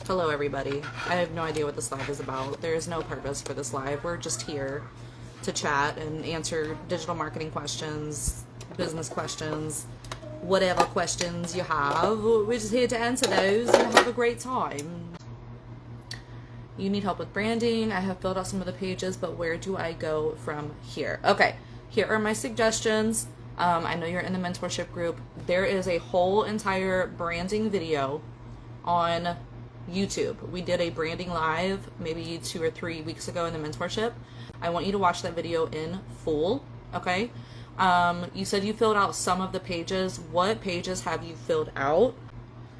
Hello everybody. I have no idea what this live is about. There is no purpose for this live. We're just here to chat and answer digital marketing questions, business questions, whatever questions you have. We're just here to answer those and have a great time. You need help with branding. I have filled out some of the pages, but where do I go from here? Okay, here are my suggestions. I know you're in the mentorship group. There is a whole entire branding video on YouTube. We did a branding live maybe 2 or 3 weeks ago in the mentorship. I want you to watch that video in full, okay? You said you filled out some of the pages. What pages have you filled out?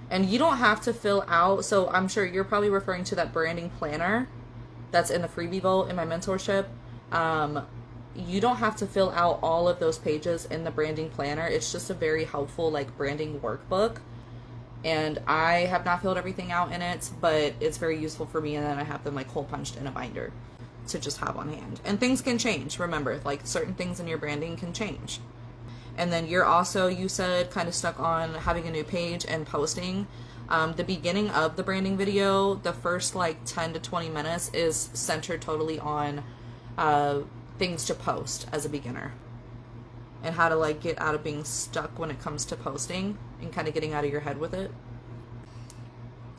And you don't have to fill out, so I'm sure you're probably referring to that branding planner that's in the freebie vault in my mentorship. You don't have to fill out all of those pages in the branding planner. It's just a very helpful like branding workbook. And I have not filled everything out in it, but it's very useful for me. And then I have them like hole punched in a binder to just have on hand. And things can change. Remember, like certain things in your branding can change. And then you're also, you said, kind of stuck on having a new page and posting. The beginning of the branding video, the first like 10 to 20 minutes is centered totally on things to post as a beginner. And how to like get out of being stuck when it comes to posting and kind of getting out of your head with it.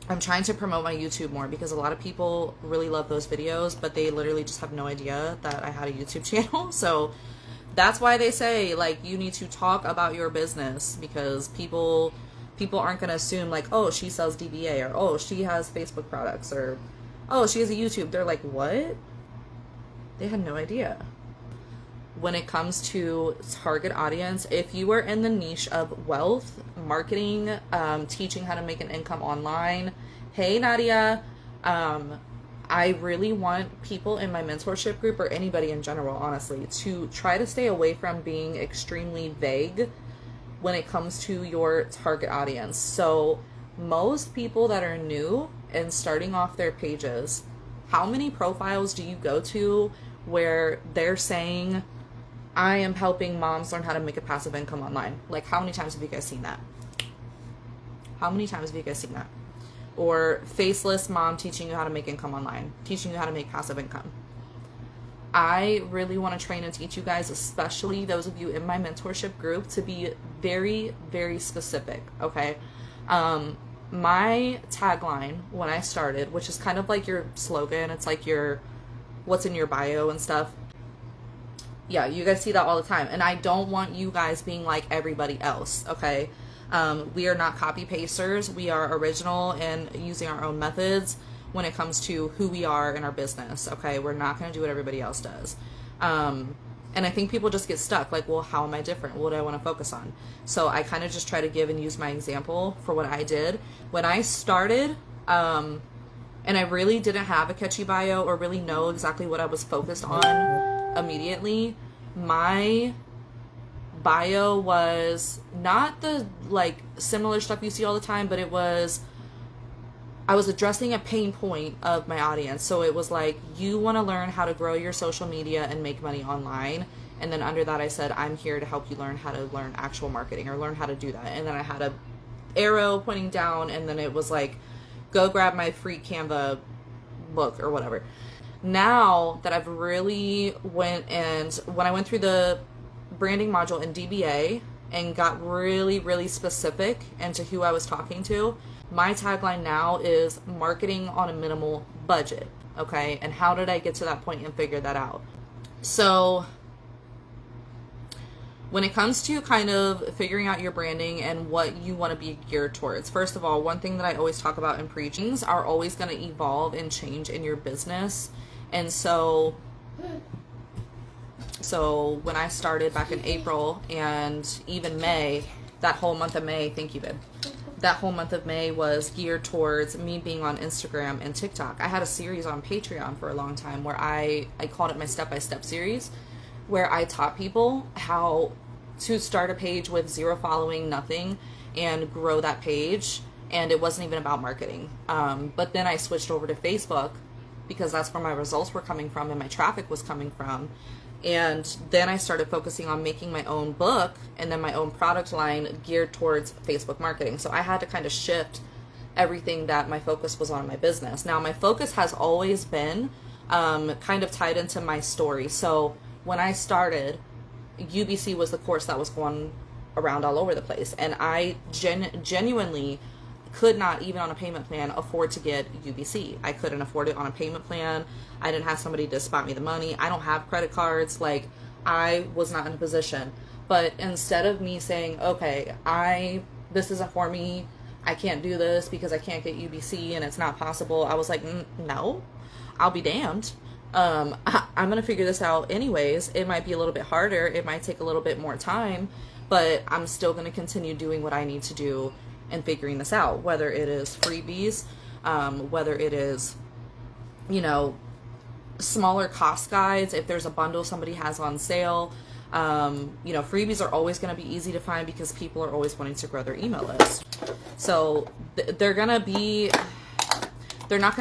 I'm trying to promote my YouTube more because a lot of people really love those videos, but they literally just have no idea that I had a YouTube channel. So that's why they say like you need to talk about your business, because people aren't going to assume like, oh, she sells DBA, or oh, she has Facebook products, or oh, she has a YouTube. They're like, what? They had no idea. When it comes to target audience, if you are in the niche of wealth, marketing, teaching how to make an income online, hey Nadia, I really want people in my mentorship group, or anybody in general, honestly, to try to stay away from being extremely vague when it comes to your target audience. So most people that are new and starting off their pages, how many profiles do you go to where they're saying, I am helping moms learn how to make a passive income online? Like, how many times have you guys seen that? How many times have you guys seen that? Or Faceless mom teaching you how to make income online, teaching you how to make passive income. I really want to train and teach you guys, especially those of you in my mentorship group, to be very, very specific, okay? My tagline when I started, which is kind of like your slogan, it's like your, what's in your bio and stuff. Yeah, you guys see that all the time. And I don't want you guys being like everybody else, okay? We are not copy pasters. We are original and using our own methods when it comes to who we are in our business, okay? We're not going to do what everybody else does. And I think people just get stuck, like, well, how am I different? What do I want to focus on? So I kind of just try to give and use my example for what I did. When I started, and I really didn't have a catchy bio or really know exactly what I was focused on immediately, my bio was not the like similar stuff you see all the time, but it was, I was addressing a pain point of my audience. So it was like, you want to learn how to grow your social media and make money online. And then under that I said, I'm here to help you learn how to learn actual marketing, or learn how to do that. And then I had a arrow pointing down, and then it was like, go grab my free Canva book or whatever. Now that I've really when I went through the branding module in DBA and got really, really specific into who I was talking to, my tagline now is marketing on a minimal budget, okay? And how did I get to that point and figure that out? So when it comes to kind of figuring out your branding and what you want to be geared towards, first of all, one thing that I always talk about in preachings are always going to evolve and change in your business. And so when I started back in April and even May, that whole month of May, thank you, babe. That whole month of May was geared towards me being on Instagram and TikTok. I had a series on Patreon for a long time where I called it my step-by-step series, where I taught people how to start a page with 0 following, nothing, and grow that page. And it wasn't even about marketing. But then I switched over to Facebook because that's where my results were coming from and my traffic was coming from. And then I started focusing on making my own book and then my own product line geared towards Facebook marketing. So I had to kind of shift everything that my focus was on my business. Now, my focus has always been kind of tied into my story. So when I started, UBC was the course that was going around all over the place. And I genuinely could not, even on a payment plan, afford to get UBC. I couldn't afford it on a payment plan. I didn't have somebody to spot me the money. I don't have credit cards. Like, I was not in a position. But instead of me saying, okay, this isn't for me, I can't do this because I can't get UBC and it's not possible, I was like, no, I'll be damned. I'm going to figure this out anyways. It might be a little bit harder. It might take a little bit more time, but I'm still going to continue doing what I need to do and figuring this out, whether it is freebies, whether it is, smaller cost guides, if there's a bundle somebody has on sale. Freebies are always going to be easy to find because people are always wanting to grow their email list. So they're not going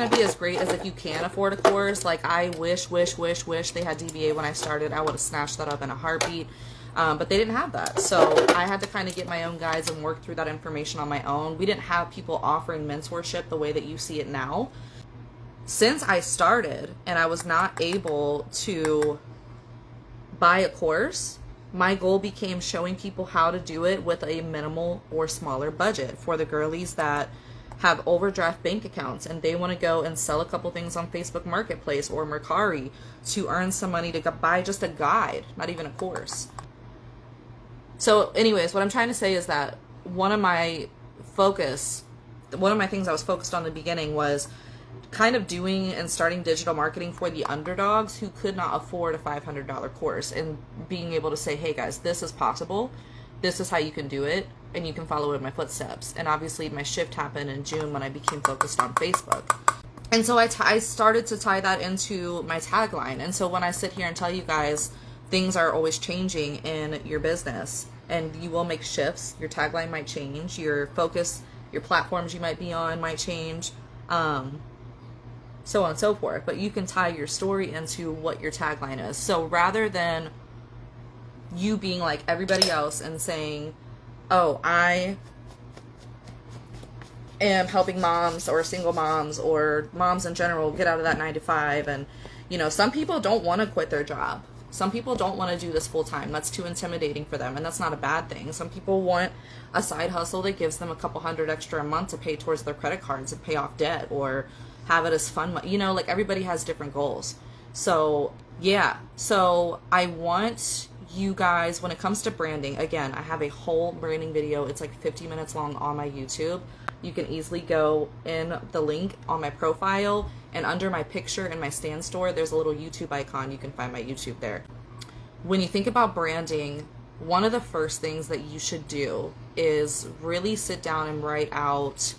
to be as great as if you can afford a course. Like, I wish they had DBA when I started. I would have snatched that up in a heartbeat. But they didn't have that. So I had to kind of get my own guides and work through that information on my own. We didn't have people offering mentorship the way that you see it now. Since I started and I was not able to buy a course, my goal became showing people how to do it with a minimal or smaller budget for the girlies that have overdraft bank accounts and they want to go and sell a couple things on Facebook Marketplace or Mercari to earn some money to buy just a guide, not even a course. So anyways, what I'm trying to say is that one of my things I was focused on in the beginning was kind of doing and starting digital marketing for the underdogs who could not afford a $500 course, and being able to say, hey guys, this is possible. This is how you can do it, and you can follow in my footsteps. And obviously my shift happened in June when I became focused on Facebook. And so I started to tie that into my tagline. And so when I sit here and tell you guys things are always changing in your business and you will make shifts, your tagline might change, your focus, your platforms you might be on might change, so on and so forth. But you can tie your story into what your tagline is. So rather than you being like everybody else and saying, oh, I am helping moms or single moms or moms in general get out of that 9 to 5. And, some people don't want to quit their job. Some people don't want to do this full time. That's too intimidating for them. And that's not a bad thing. Some people want a side hustle that gives them a couple $100 extra a month to pay towards their credit cards and pay off debt, or have it as fun. Like, everybody has different goals. So yeah. So I want you guys, when it comes to branding, again, I have a whole branding video. It's like 50 minutes long on my YouTube. You can easily go in the link on my profile, and under my picture and my stand store, there's a little YouTube icon. You can find my YouTube there. When you think about branding, one of the first things that you should do is really sit down and write out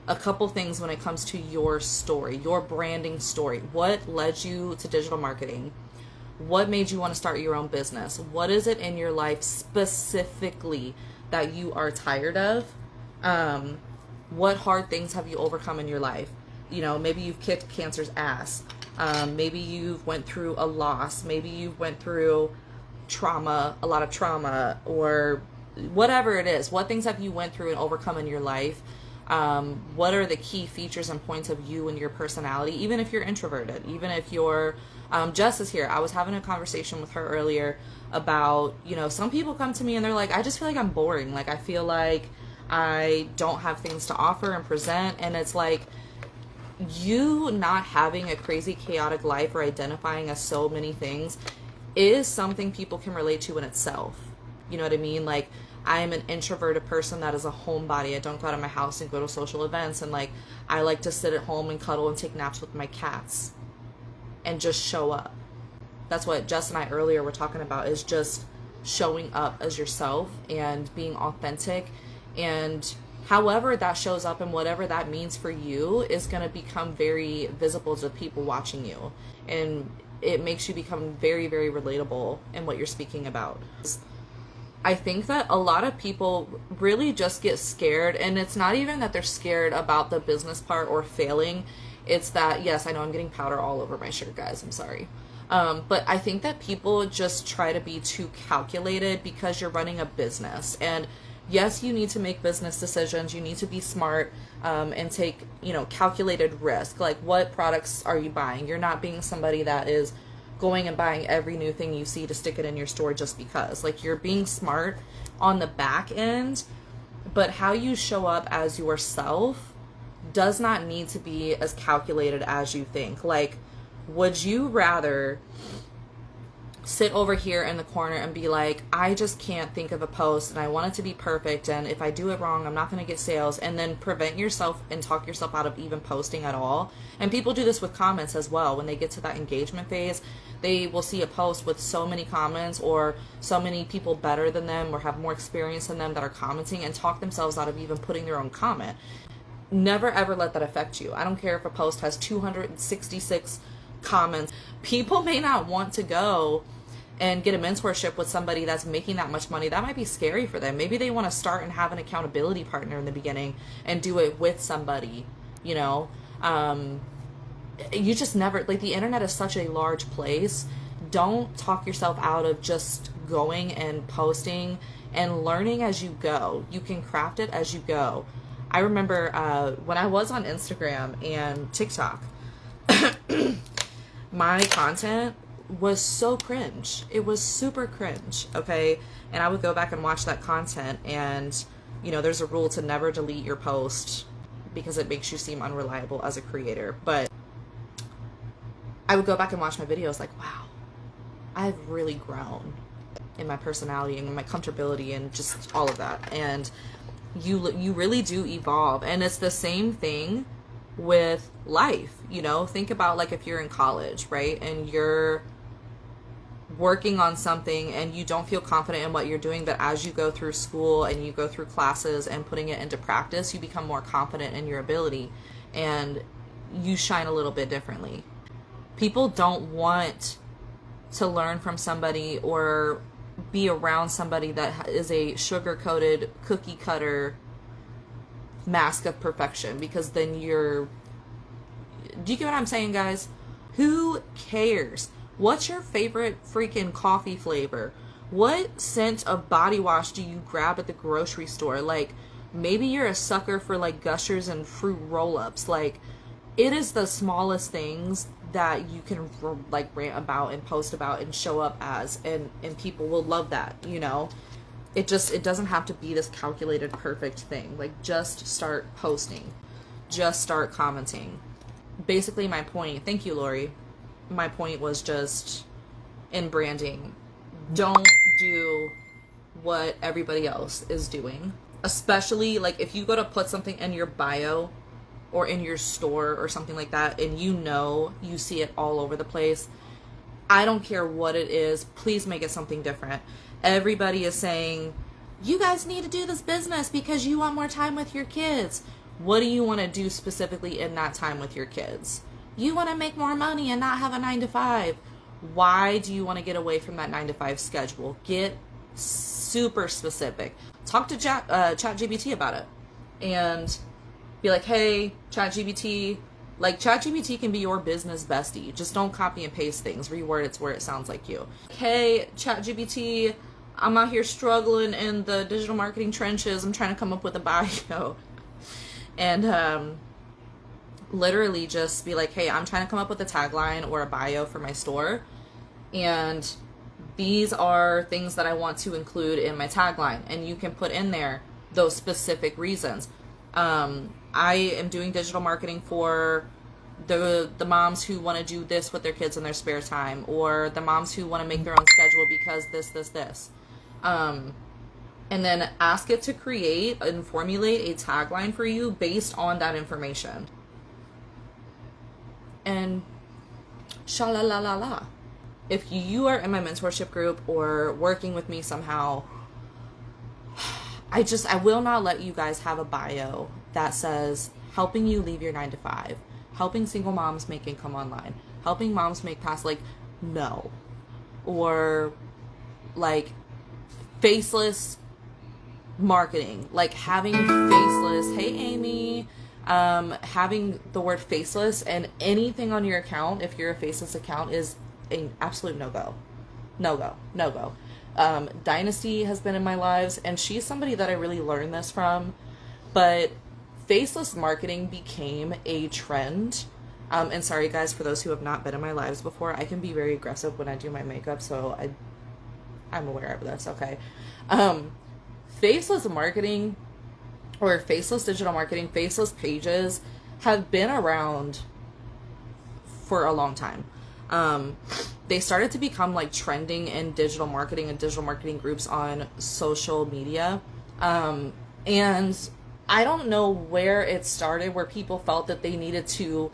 a couple things when it comes to your story, your branding story. What led you to digital marketing? What made you want to start your own business? What is it in your life specifically that you are tired of? What hard things have you overcome in your life? Maybe you've kicked cancer's ass. Maybe you've went through a loss. Maybe you've went through trauma, a lot of trauma, or whatever it is. What things have you went through and overcome in your life? What are the key features and points of you and your personality? Even if you're introverted, even if you're, Jess is here. I was having a conversation with her earlier about, some people come to me and they're like, I just feel like I'm boring. Like, I feel like I don't have things to offer and present. And it's like, you not having a crazy chaotic life or identifying as so many things is something people can relate to in itself. You know what I mean? Like, I'm an introverted person that is a homebody. I don't go out of my house and go to social events, and like, I like to sit at home and cuddle and take naps with my cats and just show up. That's what Jess and I earlier were talking about, is just showing up as yourself and being authentic. And however that shows up and whatever that means for you is going to become very visible to people watching you. And it makes you become very, very relatable in what you're speaking about. I think that a lot of people really just get scared, and it's not even that they're scared about the business part or failing. It's that, yes, I know I'm getting powder all over my shirt, guys. I'm sorry. But I think that people just try to be too calculated because you're running a business. And yes, you need to make business decisions. You need to be smart. and take, calculated risk. Like, what products are you buying? You're not being somebody that is going and buying every new thing you see to stick it in your store just because. Like, you're being smart on the back end, but how you show up as yourself does not need to be as calculated as you think. Like, would you rather sit over here in the corner and be like, I just can't think of a post and I want it to be perfect, and if I do it wrong, I'm not going to get sales, and then prevent yourself and talk yourself out of even posting at all? And people do this with comments as well. When they get to that engagement phase, they will see a post with so many comments or so many people better than them or have more experience than them that are commenting, and talk themselves out of even putting their own comment. Never ever let that affect you. I don't care if a post has 266 comments. People may not want to go and get a mentorship with somebody that's making that much money. That might be scary for them. Maybe they want to start and have an accountability partner in the beginning and do it with somebody, you just never, like, the internet is such a large place. Don't talk yourself out of just going and posting and learning as you go. You can craft it as you go. I remember when I was on Instagram and TikTok, my content was so cringe. It was super cringe, okay? And I would go back and watch that content, and, there's a rule to never delete your post because it makes you seem unreliable as a creator. But I would go back and watch my videos like, wow, I've really grown in my personality and in my comfortability and just all of that. And you really do evolve. And it's the same thing with life. Think about, like, if you're in college, right, and you're working on something and you don't feel confident in what you're doing, but as you go through school and you go through classes and putting it into practice, you become more confident in your ability and you shine a little bit differently. People don't want to learn from somebody or be around somebody that is a sugar-coated, cookie-cutter mask of perfection, because then do you get what I'm saying, guys? Who cares? What's your favorite freaking coffee flavor? What scent of body wash do you grab at the grocery store? Like, maybe you're a sucker for, like, Gushers and fruit roll-ups. Like, it is the smallest things that you can, like, rant about and post about and show up as, and people will love that, It doesn't have to be this calculated perfect thing. Like, just start posting. Just start commenting. Basically, my point, thank you, Lori. My point was just, in branding, don't do what everybody else is doing. Especially, like, if you go to put something in your bio or in your store or something like that, and you see it all over the place, I don't care what it is, please make it something different. Everybody is saying, you guys need to do this business because you want more time with your kids. What do you want to do specifically in that time with your kids? You want to make more money and not have a 9-to-5. Why do you want to get away from that 9-to-5 schedule? Get super specific. Talk to Chat GPT about it. And be like, hey, Chat GPT, like, Chat GPT can be your business bestie. Just don't copy and paste things. Reword it to where it sounds like you. Hey, Chat GPT, I'm out here struggling in the digital marketing trenches. I'm trying to come up with a bio. And literally just be like, hey, I'm trying to come up with a tagline or a bio for my store, and these are things that I want to include in my tagline. And you can put in there those specific reasons. I am doing digital marketing for the moms who want to do this with their kids in their spare time, or the moms who want to make their own schedule because this. And then ask it to create and formulate a tagline for you based on that information. And sha-la-la-la-la. If you are in my mentorship group or working with me somehow, I will not let you guys have a bio that says helping you leave your 9-to-5, helping single moms make income online, helping moms make pass, like, no. Or, like, faceless marketing, like having faceless, hey Amy, having the word faceless and anything on your account, if you're a faceless account, is an absolute no-go. Dynasty has been in my lives, and she's somebody that I really learned this from, but faceless marketing became a trend. And sorry guys, for those who have not been in my lives before, I can be very aggressive when I do my makeup, so I'm aware of this, okay? Faceless marketing, or faceless digital marketing, faceless pages have been around for a long time. They started to become like trending in digital marketing and digital marketing groups on social media. And I don't know where it started, where people felt that they needed to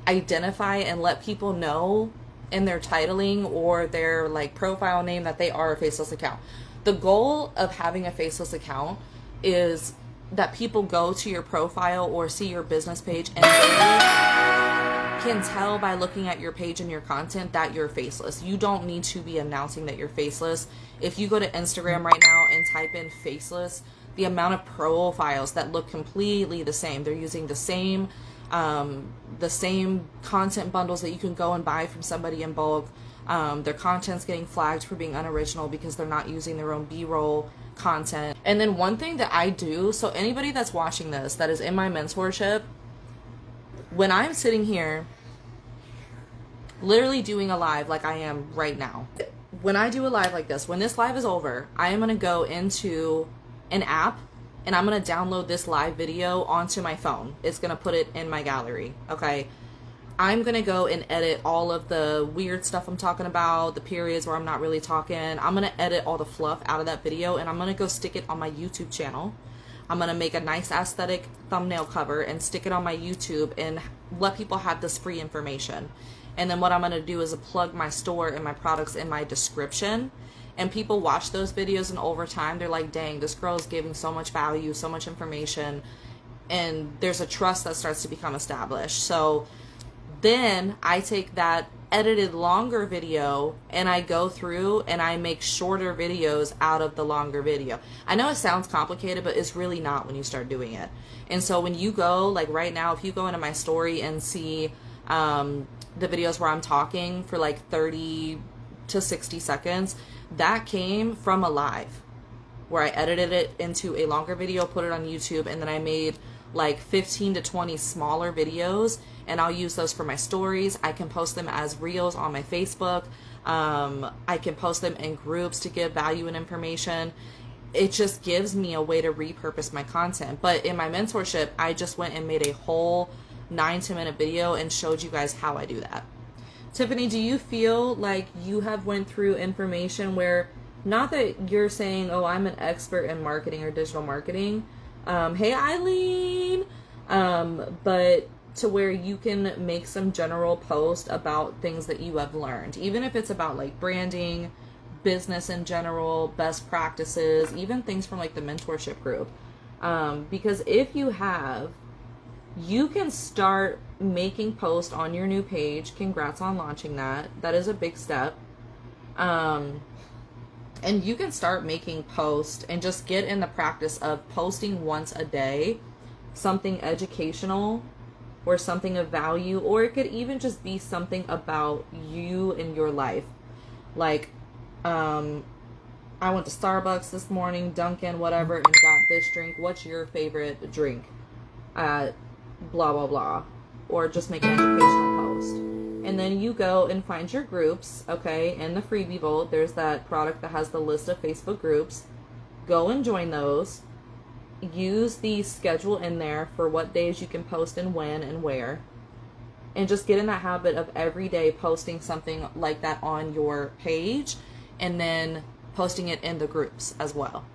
identify and let people know in their titling or their like profile name that they are a faceless account. The goal of having a faceless account is that people go to your profile or see your business page and they can tell by looking at your page and your content that you're faceless. You don't need to be announcing that you're faceless. If you go to Instagram right now and type in faceless, the amount of profiles that look completely the same, they're using the same content bundles that you can go and buy from somebody in bulk. Their content's getting flagged for being unoriginal because they're not using their own B-roll content. And then one thing that I do, so anybody that's watching this that is in my mentorship, when I'm sitting here literally doing a live like I am right now, when I do a live like this, when this live is over, I am going to go into an app and I'm going to download this live video onto my phone. It's going to put it in my gallery, okay? I'm going to go and edit all of the weird stuff I'm talking about, the periods where I'm not really talking. I'm going to edit all the fluff out of that video and I'm going to go stick it on my YouTube channel. I'm going to make a nice aesthetic thumbnail cover and stick it on my YouTube and let people have this free information. And then what I'm going to do is plug my store and my products in my description. And people watch those videos and over time they're like, dang, this girl is giving so much value, so much information. And there's a trust that starts to become established. So then I take that edited longer video and I go through and I make shorter videos out of the longer video. I know it sounds complicated, but it's really not when you start doing it. And so when you go, like right now, if you go into my story and see the videos where I'm talking for like 30 to 60 seconds, that came from a live where I edited it into a longer video, put it on YouTube, and then I made like 15 to 20 smaller videos, and I'll use those for my stories. I can post them as reels on my Facebook. I can post them in groups to give value and information. It just gives me a way to repurpose my content. But in my mentorship, I just went and made a whole 9-10 minute video and showed you guys how I do that. Tiffany, do you feel like you have went through information where, not that you're saying, oh, I'm an expert in marketing or digital marketing, hey Eileen, but to where you can make some general post about things that you have learned, even if it's about like branding, business in general, best practices, even things from like the mentorship group. Because if you have, you can start making posts on your new page. Congrats on launching that. That is a big step. And you can start making posts and just get in the practice of posting once a day, something educational or something of value, or it could even just be something about you and your life. Like, I went to Starbucks this morning, Dunkin', whatever, and got this drink. What's your favorite drink? Blah, blah, blah. Or just make an educational post. And then you go and find your groups, okay? In the freebie vault, there's that product that has the list of Facebook groups. Go and join those. Use the schedule in there for what days you can post and when and where. And just get in that habit of every day posting something like that on your page and then posting it in the groups as well.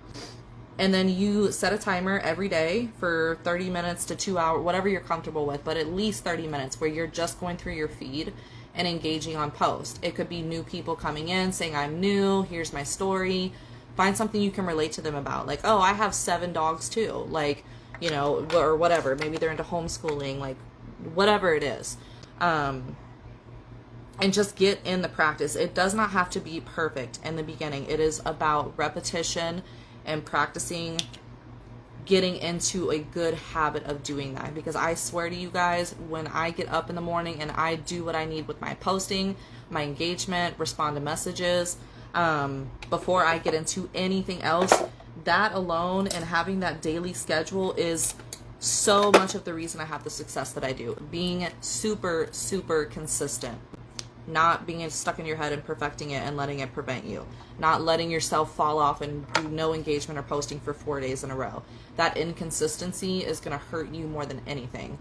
And then you set a timer every day for 30 minutes to 2 hours, whatever you're comfortable with, but at least 30 minutes where you're just going through your feed and engaging on posts. It could be new people coming in saying, I'm new, here's my story. Find something you can relate to them about. Like, oh, I have 7 dogs too. Like, you know, or whatever. Maybe they're into homeschooling, like whatever it is. And just get in the practice. It does not have to be perfect in the beginning. It is about repetition and practicing, getting into a good habit of doing that. Because I swear to you guys, when I get up in the morning and I do what I need with my posting, my engagement, respond to messages, before I get into anything else, that alone and having that daily schedule is so much of the reason I have the success that I do. Being super, super consistent. Not being stuck in your head and perfecting it and letting it prevent you. Not letting yourself fall off and do no engagement or posting for 4 days in a row. That inconsistency is going to hurt you more than anything.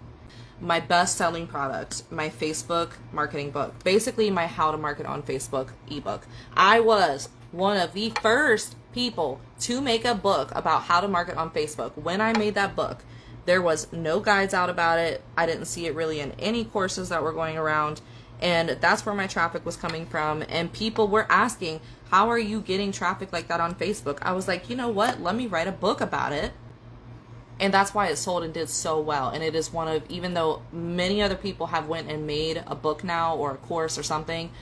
My best-selling product, my Facebook marketing book. Basically, my How to Market on Facebook ebook. I was one of the first people to make a book about how to market on Facebook. When I made that book, there was no guides out about it. I didn't see it really in any courses that were going around. And that's where my traffic was coming from. And people were asking, how are you getting traffic like that on Facebook? I was like, you know what? Let me write a book about it. And that's why it sold and did so well. And it is one of, even though many other people have went and made a book now or a course or something,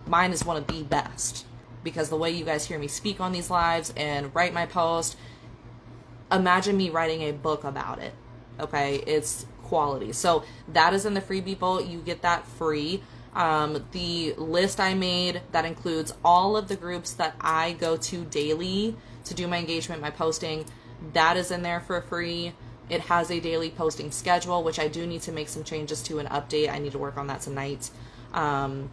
mine is one of the best. Because the way you guys hear me speak on these lives and write my post, imagine me writing a book about it. Okay? It's quality. So that is in the freebie boat. You get that free. The list I made that includes all of the groups that I go to daily to do my engagement, my posting, that is in there for free. It has a daily posting schedule, which I do need to make some changes to and update. I need to work on that tonight. And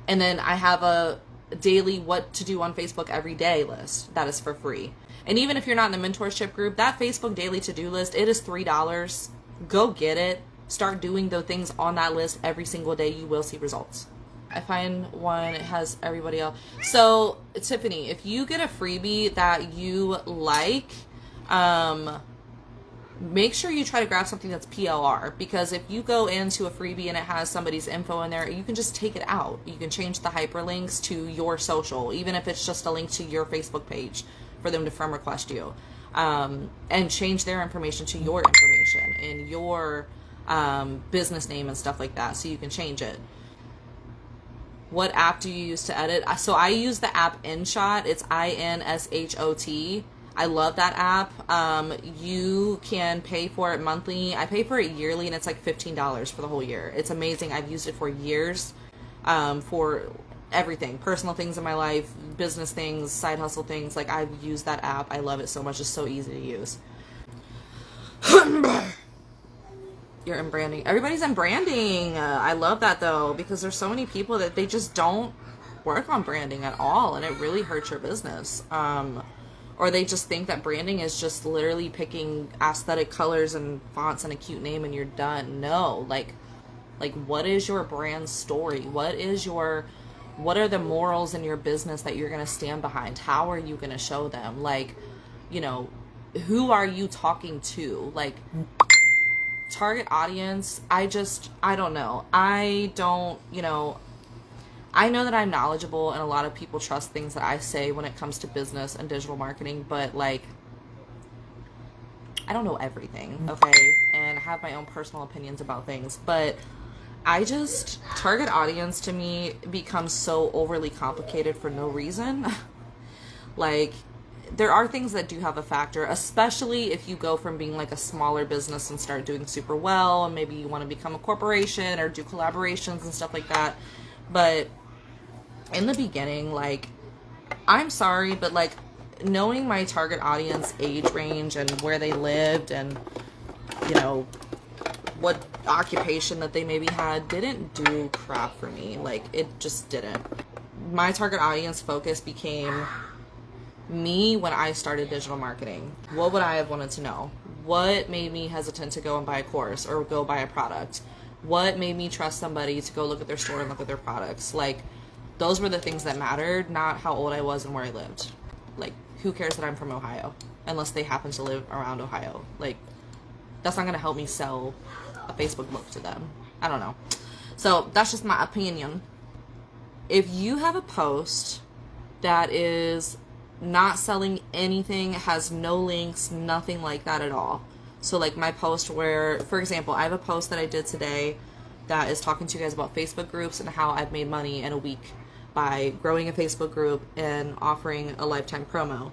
then I have a daily what to do on Facebook every day list that is for free. And even if you're not in the mentorship group, that Facebook daily to-do list, it is $3. Go get it. Start doing the things on that list every single day. You will see results. I find one, it has everybody else. So, Tiffany, if you get a freebie that you like, make sure you try to grab something that's PLR, because if you go into a freebie and it has somebody's info in there, you can just take it out. You can change the hyperlinks to your social, even if it's just a link to your Facebook page for them to friend request you. And change their information to your information and your business name and stuff like that, so you can change it. What app do you use to edit? So I use the app InShot. It's INSHOT. I love that app. You can pay for it monthly. I pay for it yearly, and it's like $15 for the whole year. It's amazing. I've used it for years for everything, personal things in my life, business things, side hustle things. Like, I've used that app. I love it so much. It's so easy to use. You're in branding. Everybody's in branding. I love that though, because there's so many people that they just don't work on branding at all, and it really hurts your business. Or they just think that branding is just literally picking aesthetic colors and fonts and a cute name and you're done. No, like what is your brand story? What are the morals in your business that you're going to stand behind? How are you going to show them? Like, you know, who are you talking to? Like, target audience, I don't know. I know that I'm knowledgeable and a lot of people trust things that I say when it comes to business and digital marketing, but like, I don't know everything, okay? And I have my own personal opinions about things, but target audience to me becomes so overly complicated for no reason. Like, there are things that do have a factor, especially if you go from being like a smaller business and start doing super well, and maybe you want to become a corporation or do collaborations and stuff like that. But in the beginning, like, I'm sorry, but like, knowing my target audience age range and where they lived and, you know, what occupation that they maybe had didn't do crap for me. Like, it just didn't. My target audience focus became me when I started digital marketing. What would I have wanted to know? What made me hesitant to go and buy a course or go buy a product? What made me trust somebody to go look at their store and look at their products? Like, those were the things that mattered, not how old I was and where I lived. Like, who cares that I'm from Ohio? Unless they happen to live around Ohio. Like, that's not going to help me sell a Facebook book to them. I don't know. So, that's just my opinion. If you have a post that is not selling anything, has no links, nothing like that at all. So like my post where, for example, I have a post that I did today that is talking to you guys about Facebook groups and how I've made money in a week by growing a Facebook group and offering a lifetime promo.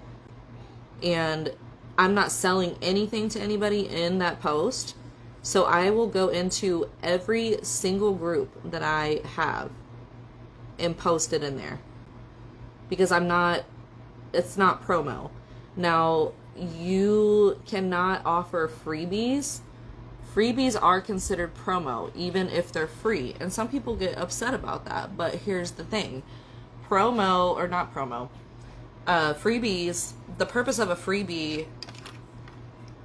And I'm not selling anything to anybody in that post. So I will go into every single group that I have and post it in there, because it's not promo. Now, you cannot offer freebies freebies are considered promo, even if they're free. And some people get upset about that. But here's the thing. Freebies, the purpose of a freebie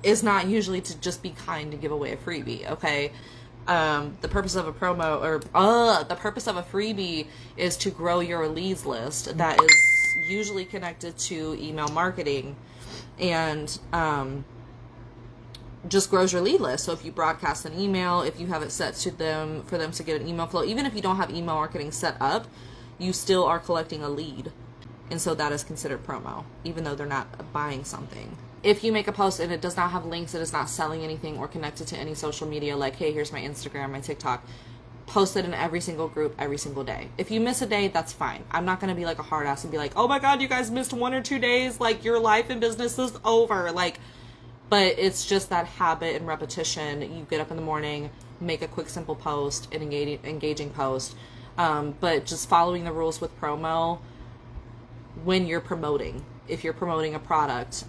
is not usually to just be kind to give away a freebie, okay? The purpose of a freebie is to grow your leads list that is usually connected to email marketing, and just grows your lead list. So if you broadcast an email, if you have it set to them for them to get an email flow, even if you don't have email marketing set up, you still are collecting a lead. And so that is considered promo, even though they're not buying something. If you make a post and it does not have links, it is not selling anything or connected to any social media, like, hey, here's my Instagram, my TikTok, post it in every single group every single day. If you miss a day, that's fine. I'm not going to be like a hard ass and be like, oh my God, you guys missed 1 or 2 days. Like, your life and business is over. Like, but it's just that habit and repetition. You get up in the morning, make a quick, simple post, an engaging post. But just following the rules with promo when you're promoting. If you're promoting a product.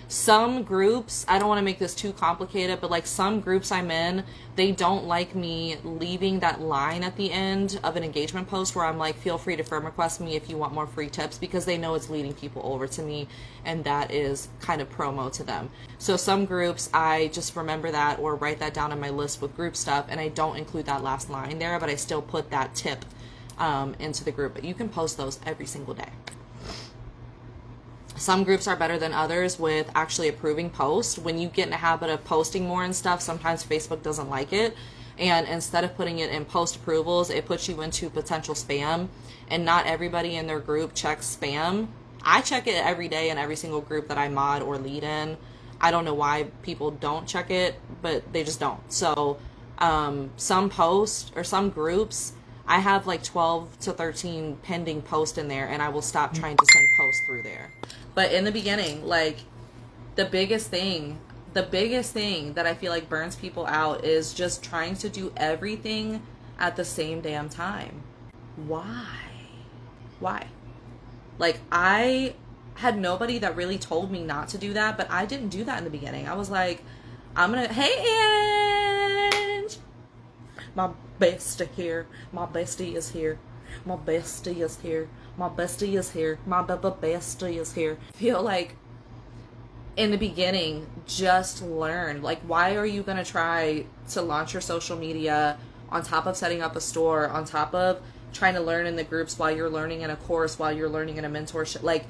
Some groups, I don't want to make this too complicated, but like some groups I'm in, they don't like me leaving that line at the end of an engagement post where I'm like, feel free to friend request me if you want more free tips, because they know it's leading people over to me, and that is kind of promo to them. So some groups, I just remember that or write that down on my list with group stuff, and I don't include that last line there, but I still put that tip into the group. But you can post those every single day. Some groups are better than others with actually approving posts. When you get in the habit of posting more and stuff, sometimes Facebook doesn't like it. And instead of putting it in post approvals, it puts you into potential spam. And not everybody in their group checks spam. I check it every day in every single group that I mod or lead in. I don't know why people don't check it, but they just don't. So some posts or some groups, I have like 12 to 13 pending posts in there, and I will stop trying to send posts through there. But in the beginning, like, the biggest thing that I feel like burns people out is just trying to do everything at the same damn time. Why? Like, I had nobody that really told me not to do that, but I didn't do that in the beginning. I was like, hey, Ange! My bestie here. My bestie is here. My bestie is here. My bestie is here. My bestie is here. I feel like in the beginning, just learn. Like, why are you going to try to launch your social media on top of setting up a store, on top of trying to learn in the groups while you're learning in a course, while you're learning in a mentorship? Like,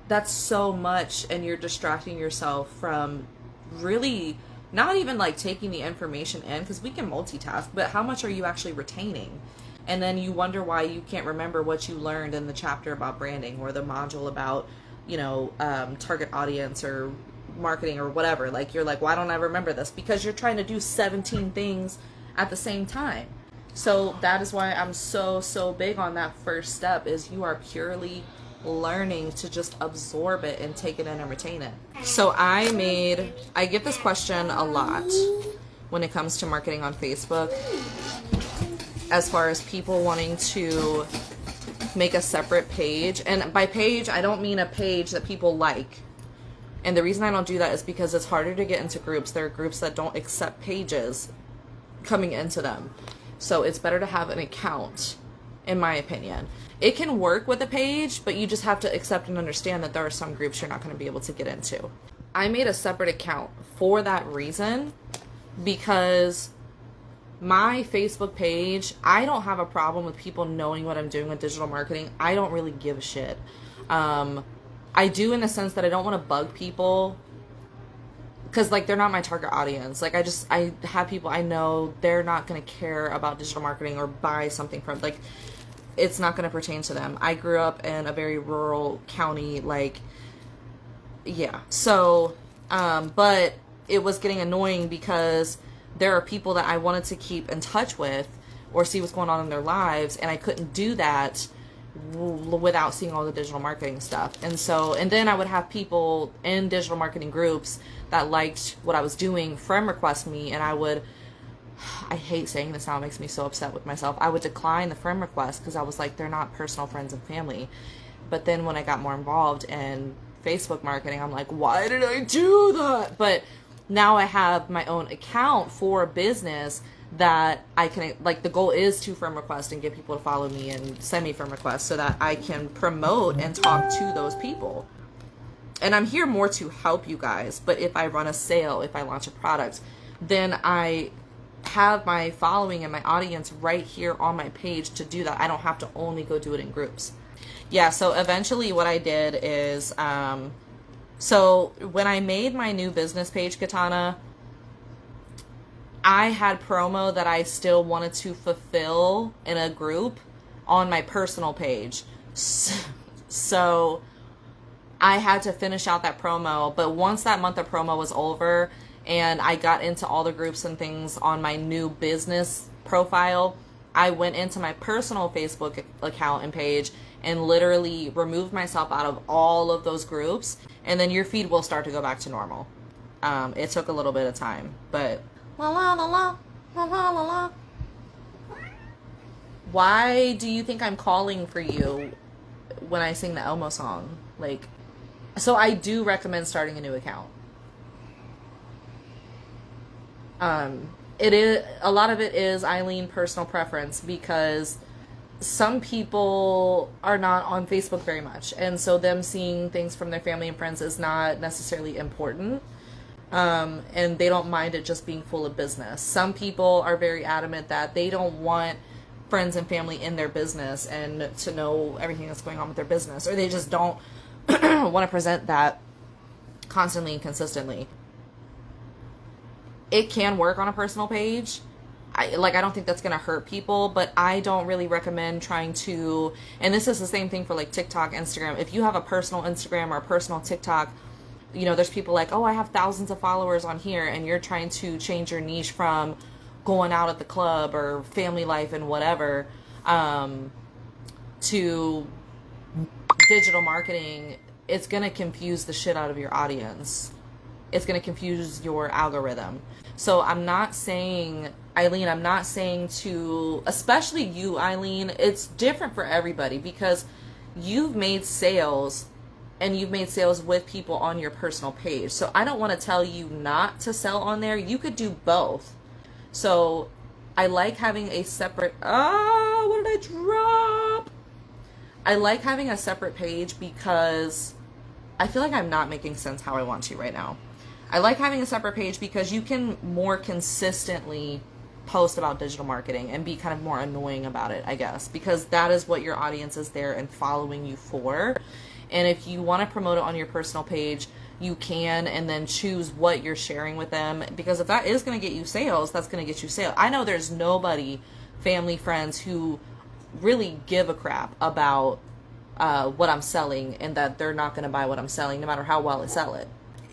that's so much, and you're distracting yourself from really not even like taking the information in, because we can multitask, but how much are you actually retaining? And then you wonder why you can't remember what you learned in the chapter about branding or the module about, target audience or marketing or whatever. Like, you're like, why don't I remember this? Because you're trying to do 17 things at the same time. So that is why I'm so big on that first step, is you are purely learning to just absorb it and take it in and retain it. So I get this question a lot when it comes to marketing on Facebook, as far as people wanting to make a separate page. And by page, I don't mean a page that people like. And the reason I don't do that is because it's harder to get into groups. There are groups that don't accept pages coming into them. So it's better to have an account, in my opinion. It can work with a page, but you just have to accept and understand that there are some groups you're not going to be able to get into. I made a separate account for that reason, because my Facebook page, I don't have a problem with people knowing what I'm doing with digital marketing. I don't really give a shit. I do, in the sense that I don't want to bug people, because like, they're not my target audience. Like, I have people I know, they're not going to care about digital marketing or buy something from, like, it's not going to pertain to them. I grew up in a very rural county, like, yeah. So, but it was getting annoying because there are people that I wanted to keep in touch with or see what's going on in their lives, and I couldn't do that without seeing all the digital marketing stuff. And then I would have people in digital marketing groups that liked what I was doing friend request me, and I hate saying this now, it makes me so upset with myself. I would decline the friend request because I was like, they're not personal friends and family. But then when I got more involved in Facebook marketing, I'm like, why did I do that? But now I have my own account for a business that I can, like, the goal is to friend request and get people to follow me and send me friend requests so that I can promote and talk to those people. And I'm here more to help you guys. But if I run a sale, if I launch a product, then I have my following and my audience right here on my page to do that. I don't have to only go do it in groups. Yeah, so eventually what I did is, so when I made my new business page, Katana, I had promo that I still wanted to fulfill in a group on my personal page. So I had to finish out that promo. But once that month of promo was over and I got into all the groups and things on my new business profile, I went into my personal Facebook account and page and literally removed myself out of all of those groups. And then your feed will start to go back to normal. It took a little bit of time, but la la la la la la la la. Why do you think I'm calling for you when I sing the Elmo song? Like, so I do recommend starting a new account. It is, a lot of it is, Eileen, personal preference, because some people are not on Facebook very much, and so them seeing things from their family and friends is not necessarily important. And they don't mind it just being full of business. Some people are very adamant that they don't want friends and family in their business and to know everything that's going on with their business, or they just don't want to present that constantly and consistently. It can work on a personal page. I don't think that's going to hurt people, but I don't really recommend trying to, and this is the same thing for like TikTok, Instagram. If you have a personal Instagram or a personal TikTok, you know, there's people like, oh, I have thousands of followers on here, and you're trying to change your niche from going out at the club or family life and whatever, to digital marketing. It's going to confuse the shit out of your audience. It's going to confuse your algorithm. So I'm not saying, Eileen, I'm not saying to, especially you, Eileen, it's different for everybody because you've made sales and you've made sales with people on your personal page. So I don't want to tell you not to sell on there. You could do both. So I like having a separate, what did I drop? I like having a separate page because I feel like I'm not making sense how I want to right now. I like having a separate page because you can more consistently post about digital marketing and be kind of more annoying about it, I guess, because that is what your audience is there and following you for. And if you want to promote it on your personal page, you can, and then choose what you're sharing with them, because if that is going to get you sales, that's going to get you sales. I know there's nobody, family, friends, who really give a crap about what I'm selling, and that they're not going to buy what I'm selling no matter how well I sell it.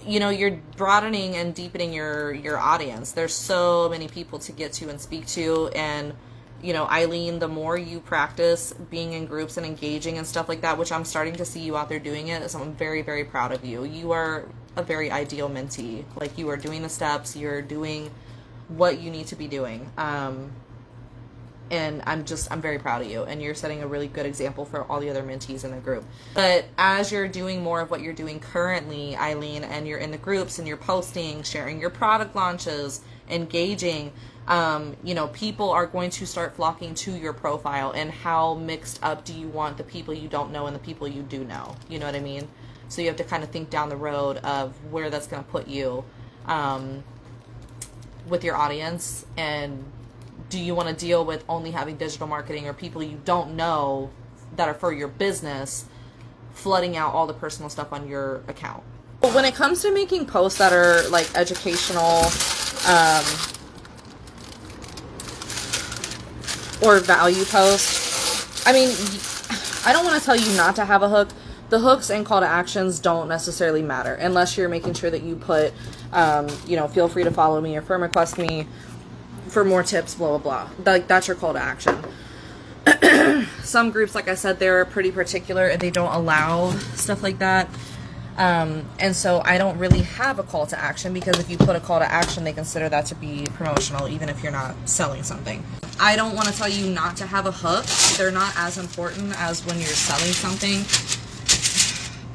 You know, you're broadening and deepening your audience. There's so many people to get to and speak to, and you know, Eileen, the more you practice being in groups and engaging and stuff like that, which I'm starting to see you out there doing it, so I'm very, very proud of you. You are a very ideal mentee. Like, you are doing the steps, you're doing what you need to be doing. And I'm very proud of you, and you're setting a really good example for all the other mentees in the group. But as you're doing more of what you're doing currently, Eileen, and you're in the groups and you're posting, sharing your product launches, engaging, you know, people are going to start flocking to your profile. And how mixed up do you want the people you don't know and the people you do know? You know what I mean? So you have to kind of think down the road of where that's going to put you with your audience. And do you want to deal with only having digital marketing or people you don't know that are for your business flooding out all the personal stuff on your account? But when it comes to making posts that are like educational or value posts, I mean, I don't want to tell you not to have a hook. The hooks and call to actions don't necessarily matter unless you're making sure that you put, you know, feel free to follow me or friend request me for more tips, blah, blah, blah. Like, that's your call to action. Some groups, like I said, they're pretty particular and they don't allow stuff like that. And so I don't really have a call to action, because if you put a call to action, they consider that to be promotional, even if you're not selling something. I don't want to tell you not to have a hook. They're not as important as when you're selling something.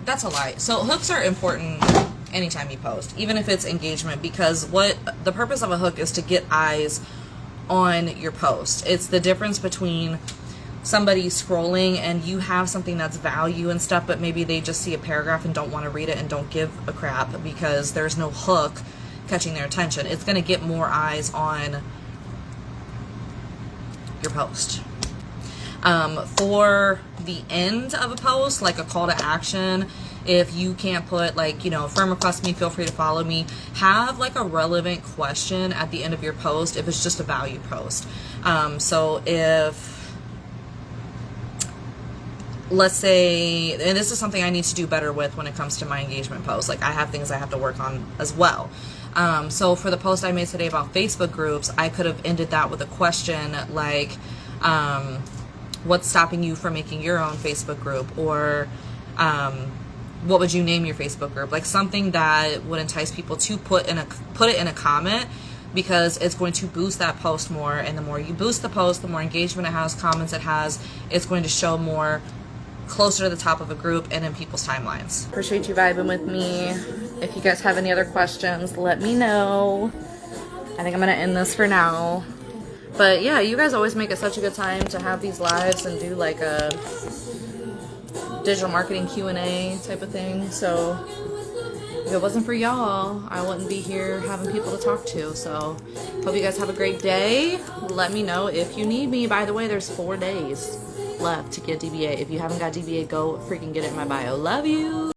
That's a lie. So hooks are important anytime you post, even if it's engagement, because what the purpose of a hook is to get eyes on your post. It's the difference between somebody scrolling and you have something that's value and stuff, but maybe they just see a paragraph and don't want to read it and don't give a crap because there's no hook catching their attention. It's going to get more eyes on your post. For the end of a post, like a call to action, if you can't put like, you know, friend request me, feel free to follow me, have like a relevant question at the end of your post if it's just a value post. So if, let's say, and this is something I need to do better with when it comes to my engagement posts, like I have things I have to work on as well. So for the post I made today about Facebook groups, I could have ended that with a question like, what's stopping you from making your own Facebook group? Or what would you name your Facebook group? Like something that would entice people to put it in a comment, because it's going to boost that post more. And the more you boost the post, the more engagement it has, comments it has, it's going to show more closer to the top of a group and in people's timelines. Appreciate you vibing with me. If you guys have any other questions, let me know. I think I'm gonna end this for now. But yeah, you guys always make it such a good time to have these lives and do like a digital marketing Q&A type of thing. So if it wasn't for y'all, I wouldn't be here having people to talk to. So hope you guys have a great day. Let me know if you need me. By the way, there's 4 days left to get DBA. If you haven't got DBA, go freaking get it in my bio. Love you.